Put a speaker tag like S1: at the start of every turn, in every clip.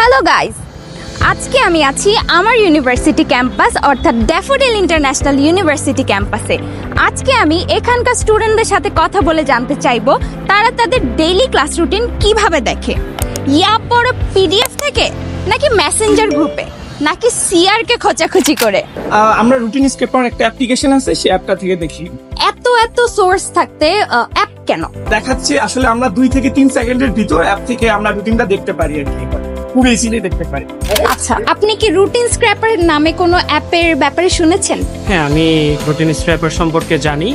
S1: Hello guys, আজকে আমি আছি আমার ইউনিভার্সিটি ক্যাম্পাস অর্থাৎ ড্যাফোডিল ইন্টারন্যাশনাল ইউনিভার্সিটি ক্যাম্পাসে। আজকে আমি এখানকার স্টুডেন্টদের সাথে কথা বলে জানতে চাইবো তারা তাদের ডেইলি ক্লাস রুটিন কিভাবে দেখে, ইয়া পড়ে পিডিএফ থেকে নাকি মেসেঞ্জার গ্রুপে নাকি সিআরকে খোঁচাখুচি করে।
S2: আমরা রুটিন স্ক্র্যাপার একটা অ্যাপ্লিকেশন আছে, সেই অ্যাপটা থেকে দেখি।
S1: এত সোর্স থাকতে অ্যাপ কেন?
S2: দেখাচ্ছে আসলে আমরা 2 থেকে 3 সেকেন্ডের ভিতর অ্যাপ থেকে আমরা রুটিনটা দেখতে পারি আর কি, পুরো ইজিলি দেখতে পারি।
S1: আচ্ছা, আপনি কি রুটিন স্ক্র্যাপার নামে কোনো অ্যাপের ব্যাপারে শুনেছেন?
S3: হ্যাঁ, আমি রুটিন স্ক্র্যাপার সম্পর্কে জানি।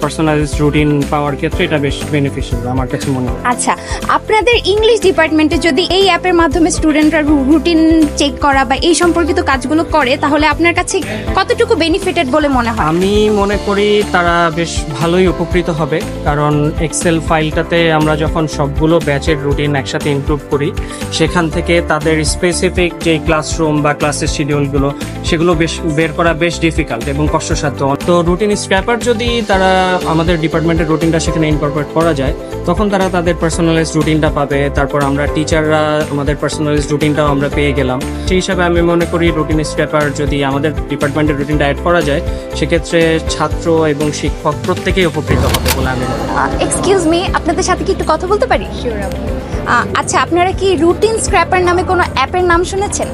S3: পার্সোনালাইজড রুটিন পাওয়ার ক্ষেত্রে এটা বেশ বেনিফিশিয়াল আমার কাছে মনে হয়।
S1: আচ্ছা, আপনাদের ইংলিশ ডিপার্টমেন্টে যদি এই অ্যাপের মাধ্যমে স্টুডেন্টরা রুটিন চেক করা বা এই সম্পর্কিত কাজগুলো করে তাহলে আপনার কাছে কতটুকু বেনিফিটেড বলে মনে হয়?
S3: আমি মনে করি তারা বেশ ভালোই উপকৃত হবে, কারণ এক্সেল ফাইলটাতে আমরা যখন সবগুলো ব্যাচের রুটিন একসাথে ইনক্লুড করি সেখান থেকে তাদের স্পেসিফিক যে ক্লাসরুম বা ক্লাসের শিডিউলগুলো সেগুলো বের করা বেশ ডিফিকাল্ট এবং কষ্টসাধ্য। তো রুটিন স্ক্র্যাপার যদি তারা আমাদের ডিপার্টমেন্টের রুটিনটা সেখানে ইনকর্পোরেট করা যায় তখন তারা তাদের পার্সোনালাইজড রুটিনটা পাবে। তারপর আমরা টিচাররা আমাদের পার্সোনালাইজড রুটিনটাও আমরা পেয়ে গেলাম। সেই হিসাবে আমি মনে করি রুটিন স্ক্র্যাপার যদি আমাদের ডিপার্টমেন্টের রুটিনটা অ্যাড করা যায় সেক্ষেত্রে ছাত্র এবং শিক্ষক প্রত্যেকেই উপকৃত হবে বলে আমি মনে করি।
S1: এক্সকিউজ মি, আপনাদের সাথে কি একটু কথা বলতে পারি? আচ্ছা, আপনারা কি রুটিন স্ক্র্যাপার নামে কোনো অ্যাপের নাম শুনেছেন?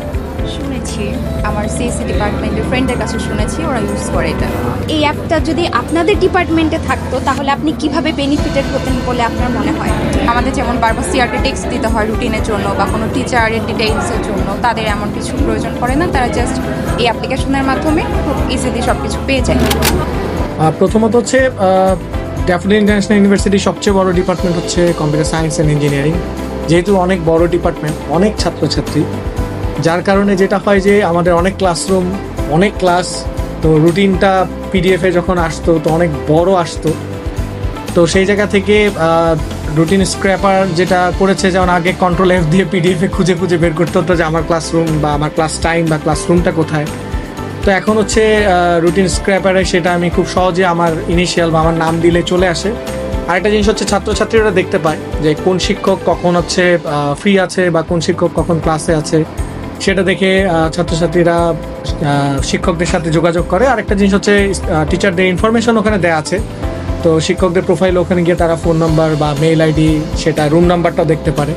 S4: শুনেছি, আমার সিএসসি ডিপার্টমেন্টের ফ্রেন্ডের কাছে শুনেছি, ওরা ইউজ করে এটা।
S1: এই অ্যাপটা যদি আপনাদের ডিপার্টমেন্টে থাকতো তাহলে আপনি কিভাবে বেনিফিটেড হতেন বলে আপনার মনে হয়?
S4: আমাদের যেমন বারবার সিআরকে টেক্সট দিতে হয় রুটিনের জন্য বা কোনো টিচারের ডিটেইলসের জন্য, তাদের এমন কিছু প্রয়োজন পড়ে না। তারা জাস্ট এই অ্যাপ্লিকেশনের মাধ্যমে খুব ইজিলি সব কিছু পেয়ে যায়।
S5: প্রথমত হচ্ছে ড্যাফোডিল ইন্টারন্যাশনাল ইউনিভার্সিটির সবচেয়ে বড় ডিপার্টমেন্ট হচ্ছে কম্পিউটার সায়েন্স অ্যান্ড ইঞ্জিনিয়ারিং। যেহেতু অনেক বড় ডিপার্টমেন্ট, অনেক ছাত্রছাত্রী, যার কারণে যেটা হয় যে আমাদের অনেক ক্লাসরুম, অনেক ক্লাস, তো রুটিনটা পিডিএফে যখন আসতো তো অনেক বড় আসতো। তো সেই জায়গা থেকে রুটিন স্ক্র্যাপার যেটা করেছে, যেমন আগে কন্ট্রোল এফ দিয়ে পিডিএফে খুঁজে বের করতে হতো যে আমার ক্লাসরুম বা আমার ক্লাস টাইম বা ক্লাসরুমটা কোথায়। তো এখন হচ্ছে রুটিন স্ক্র্যাপারে সেটা আমি খুব সহজে আমার ইনিশিয়াল বা আমার নাম দিলে চলে আসে। আরেকটা জিনিস হচ্ছে ছাত্রছাত্রীরা দেখতে পায় যে কোন শিক্ষক কখন হচ্ছে ফ্রি আছে বা কোন শিক্ষক কখন ক্লাসে আছে, সেটা দেখে ছাত্রছাত্রীরা শিক্ষকদের সাথে যোগাযোগ করে। আরেকটা জিনিস হচ্ছে টিচারদের ইনফরমেশন ওখানে দেওয়া আছে, তো শিক্ষকদের প্রোফাইল ওখানে গিয়ে তারা ফোন নাম্বার বা মেইল আইডি, সেটা রুম নাম্বারটাও দেখতে পারে।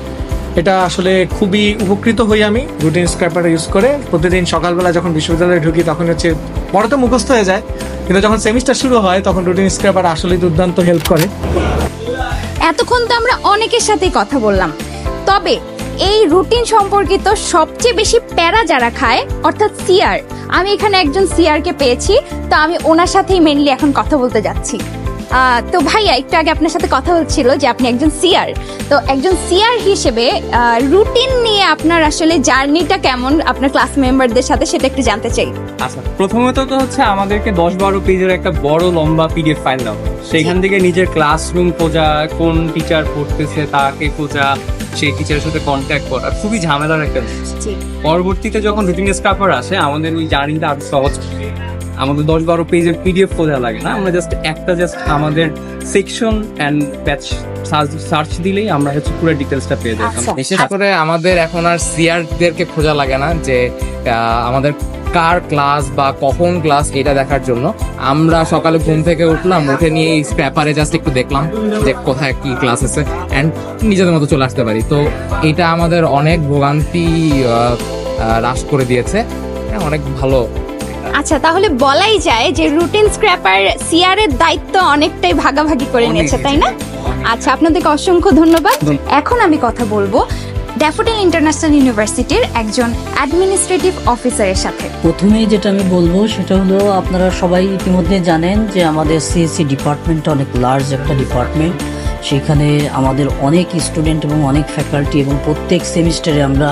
S5: এটা আসলে খুবই উপকৃত হই আমি রুটিন স্ক্র্যাপার ইউজ করে। প্রতিদিন সকালবেলা যখন বিশ্ববিদ্যালয়ে ঢুকি তখন হচ্ছে পরে তো মুখস্থ হয়ে যায়, কিন্তু যখন সেমিস্টার শুরু হয় তখন রুটিন স্ক্র্যাপার আসলেই দুর্দান্ত হেল্প করে।
S1: এতক্ষণ তো আমরা অনেকের সাথেই কথা বললাম, তবে এই রুটিন সম্পর্কিত সবচেয়ে বেশি প্যারা যারা খায় অর্থাৎ সিআর, আমি এখানে একজন সিআরকে পেয়েছি, তো আমি ওনার সাথেই মেনলি এখন কথা বলতে যাচ্ছি। তো ভাইয়া, একটু আগে আপনার সাথে কথা হচ্ছিল যে আপনি একজন সিআর, তো একজন সিআর হিসেবে রুটিন নিয়ে আপনার আসলে জার্নিটা কেমন আপনার ক্লাস মেম্বারদের সাথে, সেটা একটু জানতে চাই।
S6: আচ্ছা, প্রথমত তো হচ্ছে আমাদেরকে 10-12 পেজের একটা বড় লম্বা পিডিএফ ফাইল দাও, সেখান থেকে নিজের ক্লাসরুম খোঁজা, কোন টিচার পড়তেছে তাকে খোঁজা, সেই টিচারের সাথে কন্ট্যাক্ট করা খুবই ঝামেলার একটা জিনিস। পরবর্তীতে যখন রুটিন স্ক্র্যাপার আসে আমাদের ওই জার্নিটা আরো সহজ। আমাদের 10-12 পেজের পিডিএফ খোঁজা লাগে না, আমরা জাস্ট আমাদের সেকশন অ্যান্ড ব্যাচ সার্চ দিলেই আমরা হচ্ছে পুরো ডিটেলসটা পেয়ে যাই।
S7: বিশেষ করে আমাদের এখন আর সিআরদেরকে খোঁজা লাগে না যে আমাদের কার ক্লাস বা কখন ক্লাস এটা দেখার জন্য। আমরা সকালে ঘুম থেকে উঠলাম, উঠে নিয়ে এই স্ক্র্যাপারে জাস্ট একটু দেখলাম যে কোথায় কি ক্লাস আছে অ্যান্ড নিজেদের মতো চলে আসতে পারি। তো এটা আমাদের অনেক ভোগান্তি হ্রাস করে দিয়েছে, অনেক ভালো।
S1: আচ্ছা, তাহলে বলাই যায় যে রুটিন স্ক্র্যাপার সিআর এর দায়িত্ব অনেকটাই ভাগাভাগি করে নিয়েছে, তাই না? আচ্ছা, আপনাদেরকে অসংখ্য ধন্যবাদ। এখন আমি কথা বলবো ড্যাফোডিল ইন্টারন্যাশনাল ইউনিভার্সিটির একজন অ্যাডমিনিস্ট্রেটিভ অফিসারের সাথে।
S8: প্রথমেই যেটা আমি বলবো সেটা হলো, আপনারা সবাই ইতিমধ্যে জানেন যে আমাদের সিএসসি ডিপার্টমেন্টটা অনেক লার্জ একটা ডিপার্টমেন্ট। সেখানে আমাদের অনেক স্টুডেন্ট এবং অনেক ফ্যাকাল্টি, এবং প্রত্যেক সেমিস্টারে আমরা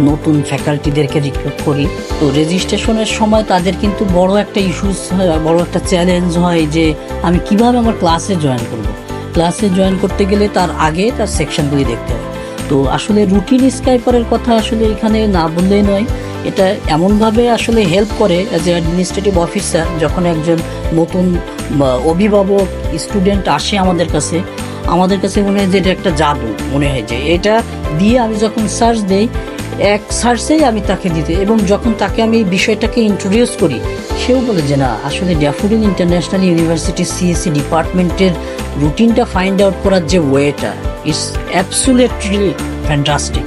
S8: নতুন ফ্যাকাল্টিদেরকে রিক্রুট করি। তো রেজিস্ট্রেশনের সময় তাদের কিন্তু বড় একটা ইস্যুস হয়, বড় একটা চ্যালেঞ্জ হয় যে আমি কিভাবে আমার ক্লাসে জয়েন করব। ক্লাসে জয়েন করতে গেলে তার আগে তার সেকশনগুলি দেখতে হয়। তো আসলে রুটিন স্ক্র্যাপারের কথা আসলে এখানে না বললেই নয়। এটা এমনভাবে আসলে হেল্প করে অ্যাজ এ অ্যাডমিনিস্ট্রেটিভ অফিসার, যখন একজন নতুন অভিভাবক স্টুডেন্ট আসে আমাদের কাছে মনে হয় যে এটা একটা জাদু। মনে হয় যে এটা দিয়ে আমি যখন সার্চ দেই এক সার্চেই আমি তাকে দিতে, এবং যখন তাকে আমি এই বিষয়টাকে ইন্ট্রোডিউস করি, সেও বলে যে না আসলে ড্যাফোডিল ইন্টারন্যাশনাল ইউনিভার্সিটি সিএসসি ডিপার্টমেন্টের রুটিনটা ফাইন্ড আউট করার যে ওয়েটা ইটস অ্যাবসুলেটলি ফ্যান্টাস্টিক।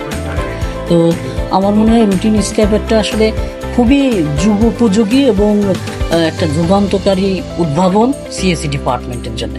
S8: তো আমার মনে হয় রুটিন স্ক্যাপারটা আসলে খুবই যুগোপযোগী এবং একটা যুগান্তকারী উদ্ভাবন সিএসসি ডিপার্টমেন্টের জন্য।